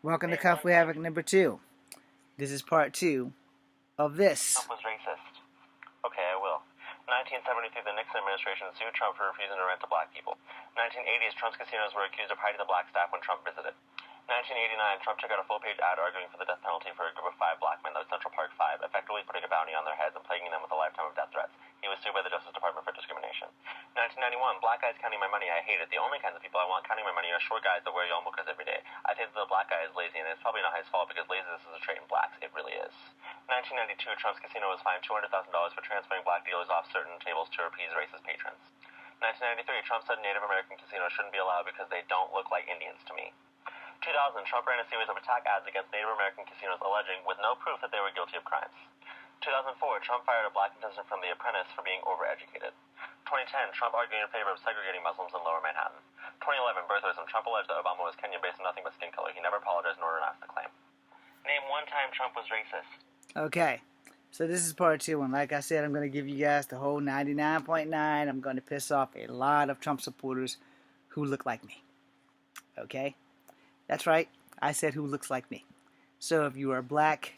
Welcome to Cuff We Havoc number 2. This is part 2 of this. Trump was racist. Okay, I will. 1973, the Nixon administration sued Trump for refusing to rent to black people. 1980s, Trump's casinos were accused of hiding the black staff when Trump visited. 1989, Trump took out a full-page ad arguing for the death penalty for a group of 5 black men at Central Park 5, effectively putting a bounty on their heads and plaguing them with a lifetime of death threats. He was sued by the Justice Department for discrimination. 1991, black guys counting my money, I hate it. The only kinds of people I want counting my money are short guys that wear yarmulkes every day. I think that the black guy is lazy, and it's probably not his fault because laziness is a trait in blacks. It really is. 1992, Trump's casino was fined $200,000 for transferring black dealers off certain tables to appease racist patrons. 1993, Trump said Native American casinos shouldn't be allowed because they don't look like Indians to me. 2000, Trump ran a series of attack ads against Native American casinos alleging, with no proof, that they were guilty of crimes. 2004, Trump fired a black contestant from The Apprentice for being overeducated. 2010, Trump argued in favor of segregating Muslims in Lower Manhattan. 2011, birtherism. Trump alleged that Obama was Kenyan based on nothing but skin color. He never apologized nor renounced the claim. Name one time Trump was racist. Okay, so this is part 2, and like I said, I'm going to give you guys the whole 99.9. I'm going to piss off a lot of Trump supporters who look like me. Okay? That's right, I said who looks like me. So if you are black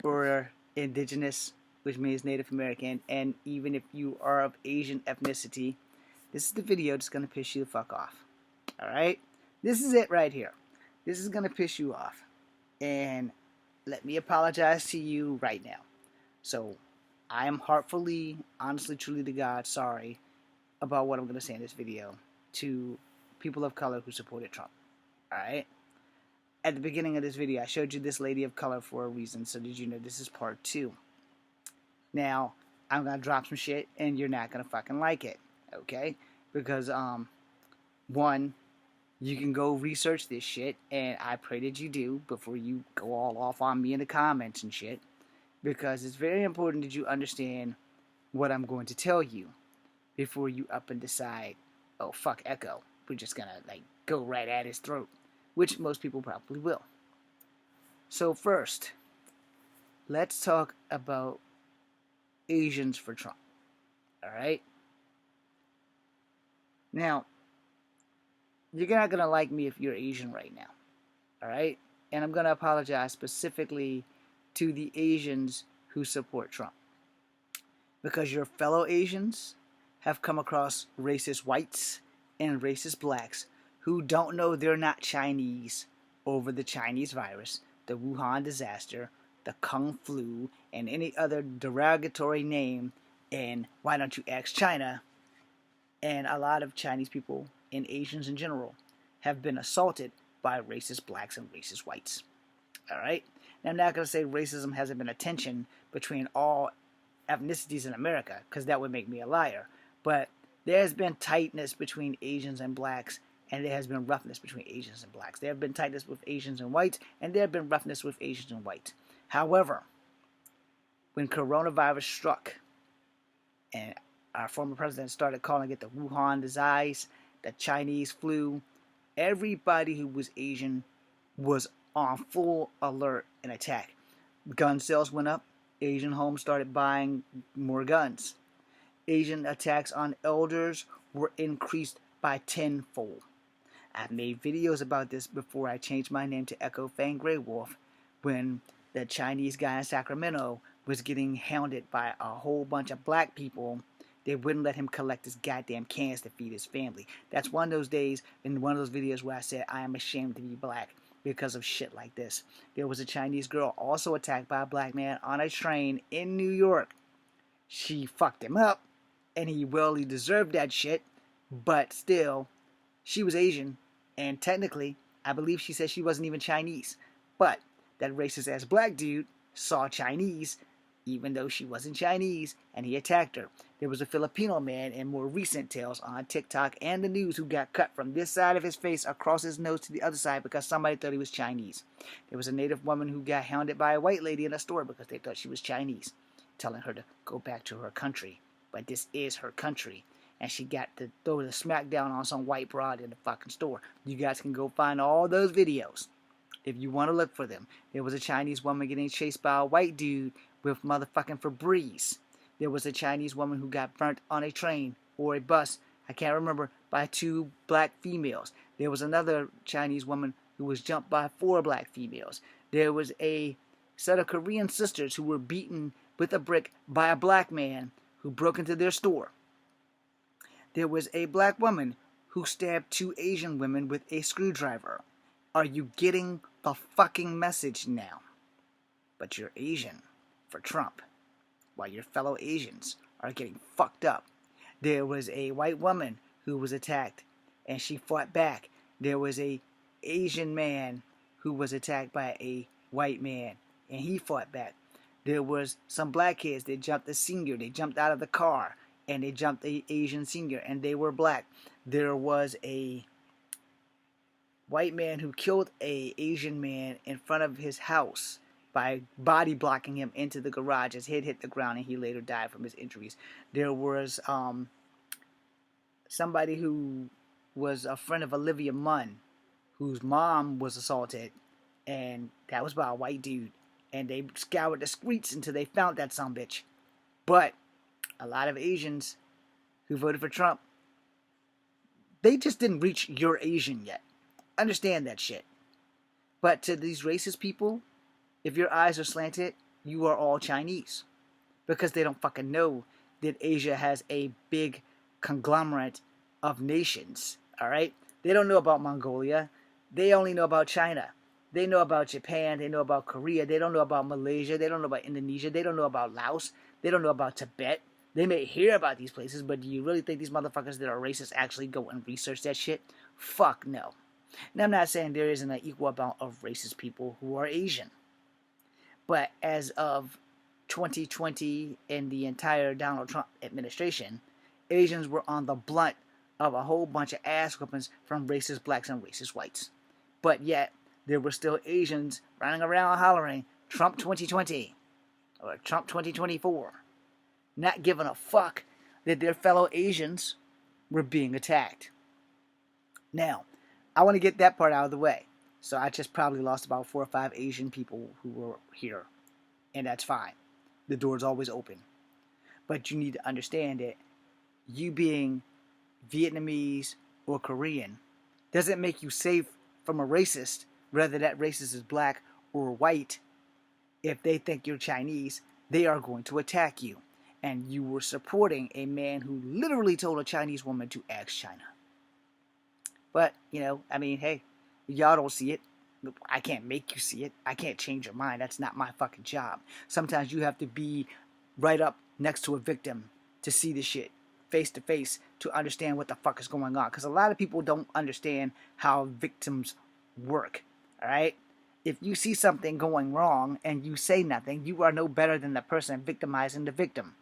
or indigenous, which means Native American, and even if you are of Asian ethnicity, this is the video that's going to piss you the fuck off. Alright? This is it right here. This is going to piss you off. And let me apologize to you right now. So, I am heartfully, honestly, truly to God, sorry about what I'm going to say in this video to people of color who supported Trump. Alright? At the beginning of this video, I showed you this lady of color for a reason, so did you know this is part 2? Now, I'm going to drop some shit, and you're not going to fucking like it, okay? Because, one, you can go research this shit, and I pray that you do before you go all off on me in the comments and shit, because it's very important that you understand what I'm going to tell you before you up and decide, oh, fuck Echo, we're just going to, like, go right at his throat, which most people probably will. So first, let's talk about Asians for Trump. Alright? Now, you're not going to like me if you're Asian right now. Alright? And I'm going to apologize specifically to the Asians who support Trump. Because your fellow Asians have come across racist whites and racist blacks who don't know they're not Chinese over the Chinese virus, the Wuhan disaster, the Kung flu, and any other derogatory name, and why don't you ask China? And a lot of Chinese people and Asians in general have been assaulted by racist blacks and racist whites. Alright? Now I'm not going to say racism hasn't been a tension between all ethnicities in America, because that would make me a liar. But there has been tightness between Asians and blacks, and there has been roughness between Asians and blacks. There have been tightness with Asians and whites, and there have been roughness with Asians and whites. However, when coronavirus struck, and our former president started calling it the Wuhan disease, the Chinese flu, everybody who was Asian was on full alert and attack. Gun sales went up. Asian homes started buying more guns. Asian attacks on elders were increased by tenfold. I've made videos about this before I changed my name to Echo Fang Grey Wolf, when the Chinese guy in Sacramento was getting hounded by a whole bunch of black people. They wouldn't let him collect his goddamn cans to feed his family. That's one of those days in one of those videos where I said I am ashamed to be black because of shit like this. There was a Chinese girl also attacked by a black man on a train in New York. She fucked him up, and he deserved that shit, but still, she was Asian, and technically, I believe she said she wasn't even Chinese. But that racist-ass black dude saw Chinese, even though she wasn't Chinese, and he attacked her. There was a Filipino man in more recent tales on TikTok and the news who got cut from this side of his face across his nose to the other side because somebody thought he was Chinese. There was a native woman who got hounded by a white lady in a store because they thought she was Chinese, telling her to go back to her country. But this is her country. And she got to throw the smackdown on some white broad in the fucking store. You guys can go find all those videos if you want to look for them. There was a Chinese woman getting chased by a white dude with motherfucking Febreze. There was a Chinese woman who got burnt on a train or a bus, I can't remember, by 2 black females. There was another Chinese woman who was jumped by 4 black females. There was a set of Korean sisters who were beaten with a brick by a black man who broke into their store. There was a black woman who stabbed 2 Asian women with a screwdriver. Are you getting the fucking message now? But you're Asian for Trump, while your fellow Asians are getting fucked up. There was a white woman who was attacked, and she fought back. There was a Asian man who was attacked by a white man, and he fought back. There was some black kids that jumped the senior. They jumped out of the car, and they jumped the Asian senior, and they were black. There was a white man who killed a Asian man in front of his house by body blocking him into the garage. His head hit the ground, and he later died from his injuries. There was somebody who was a friend of Olivia Munn, whose mom was assaulted, and that was by a white dude. And they scoured the streets until they found that sumbitch. But a lot of Asians who voted for Trump, they just didn't reach "you're Asian" yet. Understand that shit. But to these racist people, if your eyes are slanted, you are all Chinese. Because they don't fucking know that Asia has a big conglomerate of nations. Alright? They don't know about Mongolia. They only know about China. They know about Japan. They know about Korea. They don't know about Malaysia. They don't know about Indonesia. They don't know about Laos. They don't know about Tibet. They may hear about these places, but do you really think these motherfuckers that are racist actually go and research that shit? Fuck no. Now, I'm not saying there isn't an equal amount of racist people who are Asian. But as of 2020 and the entire Donald Trump administration, Asians were on the blunt of a whole bunch of ass whoopings from racist blacks and racist whites. But yet, there were still Asians running around hollering, Trump 2020, or Trump 2024, not giving a fuck that their fellow Asians were being attacked. Now, I want to get that part out of the way. So I just probably lost about 4 or 5 Asian people who were here. And that's fine. The door's always open. But you need to understand that you being Vietnamese or Korean doesn't make you safe from a racist, whether that racist is black or white. If they think you're Chinese, they are going to attack you. And you were supporting a man who literally told a Chinese woman to ask China. But, hey, y'all don't see it. I can't make you see it. I can't change your mind. That's not my fucking job. Sometimes you have to be right up next to a victim to see the shit face to face to understand what the fuck is going on. Because a lot of people don't understand how victims work. Alright? If you see something going wrong and you say nothing, you are no better than the person victimizing the victim.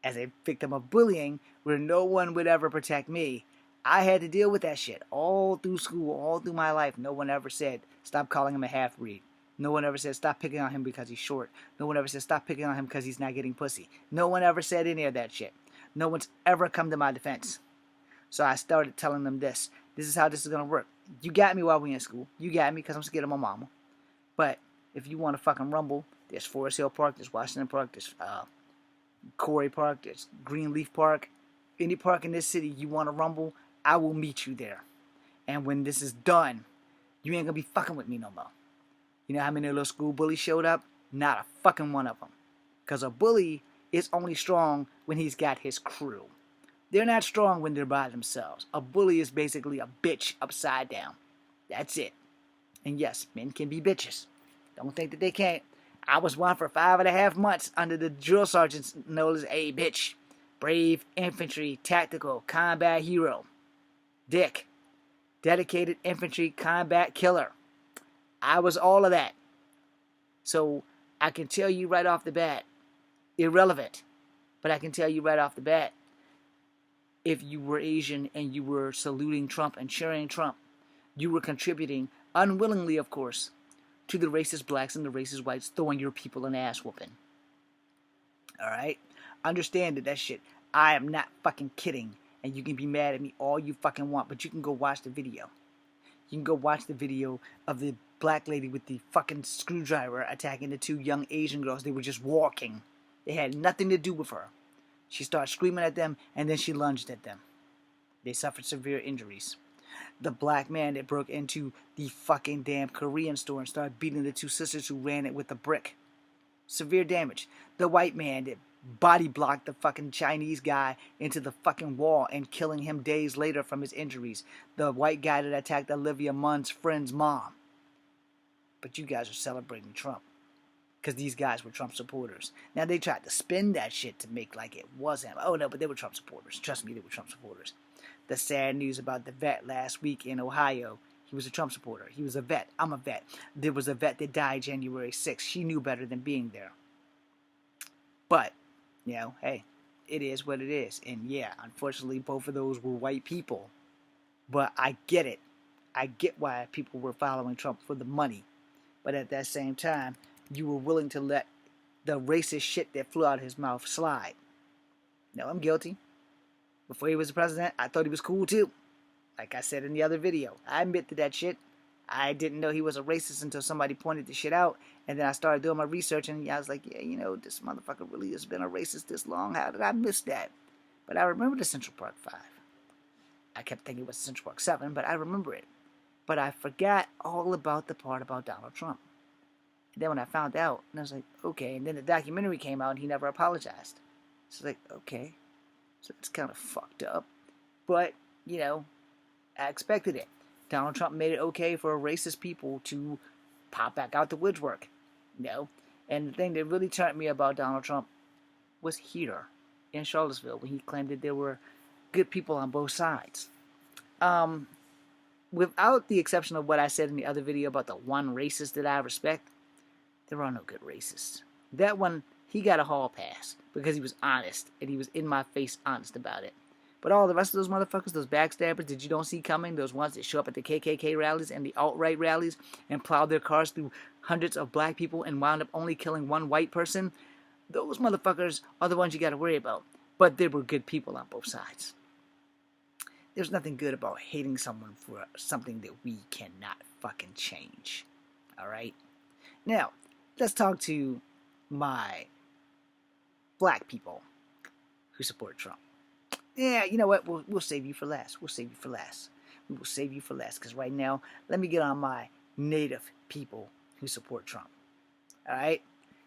As a victim of bullying, where no one would ever protect me, I had to deal with that shit all through school, all through my life. No one ever said, stop calling him a half-breed. No one ever said, stop picking on him because he's short. No one ever said, stop picking on him because he's not getting pussy. No one ever said any of that shit. No one's ever come to my defense. So I started telling them this. This is how this is going to work. You got me while we in school. You got me because I'm scared of my mama. But if you want to fucking rumble, there's Forest Hill Park, there's Washington Park, there's Corey Park, there's Greenleaf Park. Any park in this city you want to rumble, I will meet you there. And when this is done, you ain't gonna be fucking with me no more. You know how many little school bullies showed up? Not a fucking one of them. Because a bully is only strong when he's got his crew. They're not strong when they're by themselves. A bully is basically a bitch upside down. That's it. And yes, men can be bitches. Don't think that they can't. I was one for 5.5 months under the drill sergeants known as a bitch. Brave infantry tactical combat hero. Dick. Dedicated infantry combat killer. I was all of that. So I can tell you right off the bat, irrelevant, but I can tell you right off the bat, if you were Asian and you were saluting Trump and cheering Trump, you were contributing, unwillingly of course, to the racist blacks and the racist whites throwing your people an ass whooping. Alright? Understand that shit. I am not fucking kidding. And you can be mad at me all you fucking want, but you can go watch the video. You can go watch the video of the black lady with the fucking screwdriver attacking the 2 young Asian girls. They were just walking. They had nothing to do with her. She started screaming at them, and then she lunged at them. They suffered severe injuries. The black man that broke into the fucking damn Korean store and started beating the two sisters who ran it with a brick. Severe damage. The white man that body blocked the fucking Chinese guy into the fucking wall and killing him days later from his injuries. The white guy that attacked Olivia Munn's friend's mom. But you guys are celebrating Trump. Because these guys were Trump supporters. Now they tried to spin that shit to make like it wasn't. Oh no, but they were Trump supporters. Trust me, they were Trump supporters. The sad news about the vet last week in Ohio. He was a Trump supporter. He was a vet. I'm a vet. There was a vet that died January 6th. She knew better than being there. But, you know, hey, it is what it is. And yeah, unfortunately, both of those were white people. But I get it. I get why people were following Trump for the money. But at that same time, you were willing to let the racist shit that flew out of his mouth slide. No, I'm guilty. Before he was the president, I thought he was cool too. Like I said in the other video, I admit to that shit. I didn't know he was a racist until somebody pointed the shit out. And then I started doing my research and I was like, yeah, you know, this motherfucker really has been a racist this long. How did I miss that? But I remember the Central Park 5. I kept thinking it was Central Park 7, but I remember it. But I forgot all about the part about Donald Trump. And then when I found out, and I was like, okay. And then the documentary came out and he never apologized. So like, okay. So it's kind of fucked up. But, you know, I expected it. Donald Trump made it okay for racist people to pop back out the woodwork. You know? And the thing that really turned me about Donald Trump was here in Charlottesville when he claimed that there were good people on both sides. Without the exception of what I said in the other video about the one racist that I respect, there are no good racists. That one, he got a hall pass because he was honest and he was in my face honest about it. But all the rest of those motherfuckers, those backstabbers that you don't see coming, those ones that show up at the KKK rallies and the alt-right rallies and plow their cars through hundreds of black people and wound up only killing one white person, those motherfuckers are the ones you got to worry about. But there were good people on both sides. There's nothing good about hating someone for something that we cannot fucking change. Alright? Now, let's talk to my black people who support Trump. Yeah, you know what? We'll save you for last. We'll save you for last. We will save you for last. Because right now, let me get on my native people who support Trump. Alright?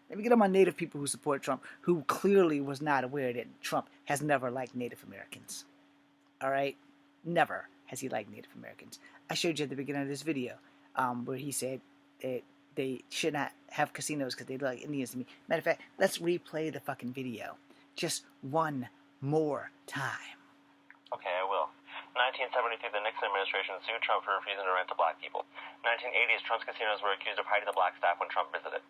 Let me get on my native people who support Trump, who clearly was not aware that Trump has never liked Native Americans. Alright? Never has he liked Native Americans. I showed you at the beginning of this video where he said that they should not have casinos because they look like Indians to me. Matter of fact, let's replay the fucking video. Just one more time. Okay, I will. 1973, the Nixon administration sued Trump for refusing to rent to black people. 1980s, Trump's casinos were accused of hiding the black staff when Trump visited.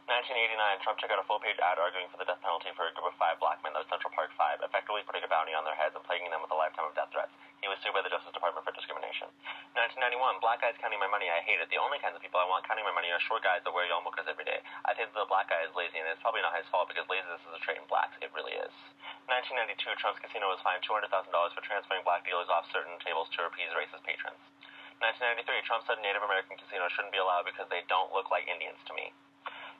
1989, Trump took out a full-page ad arguing for the death penalty for a group of 5 black men that was Central Park 5, effectively putting a bounty on their heads and plaguing them with a lifetime of death threats. He was sued by the Justice Department for discrimination. 1991, black guys counting my money I hated. The only kinds of people I want counting my money are short guys that wear yarmulkes every day. I think that the black guy is lazy, and it's probably not his fault because laziness is a trait in blacks. It really is. 1992, Trump's casino was fined $200,000 for transferring black dealers off certain tables to appease racist patrons. 1993, Trump said Native American casinos shouldn't be allowed because they don't look like Indians to me.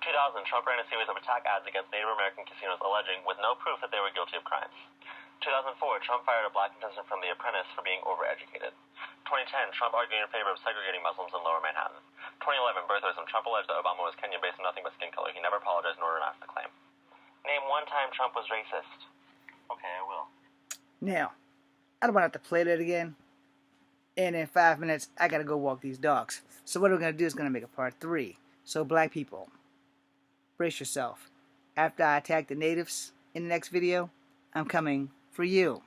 2000, Trump ran a series of attack ads against Native American casinos alleging, with no proof, that they were guilty of crimes. 2004, Trump fired a black contestant from The Apprentice for being overeducated. 2010, Trump arguing in favor of segregating Muslims in Lower Manhattan. 2011, birtherism. Trump alleged that Obama was Kenyan based on nothing but skin color. He never apologized nor denied the claim. Name one time Trump was racist. Okay, I will. Now, I don't want to have to play that again. And in 5 minutes, I gotta go walk these dogs. So what we're gonna do is gonna make a part 3. So black people, brace yourself. After I attack the natives in the next video, I'm coming for you.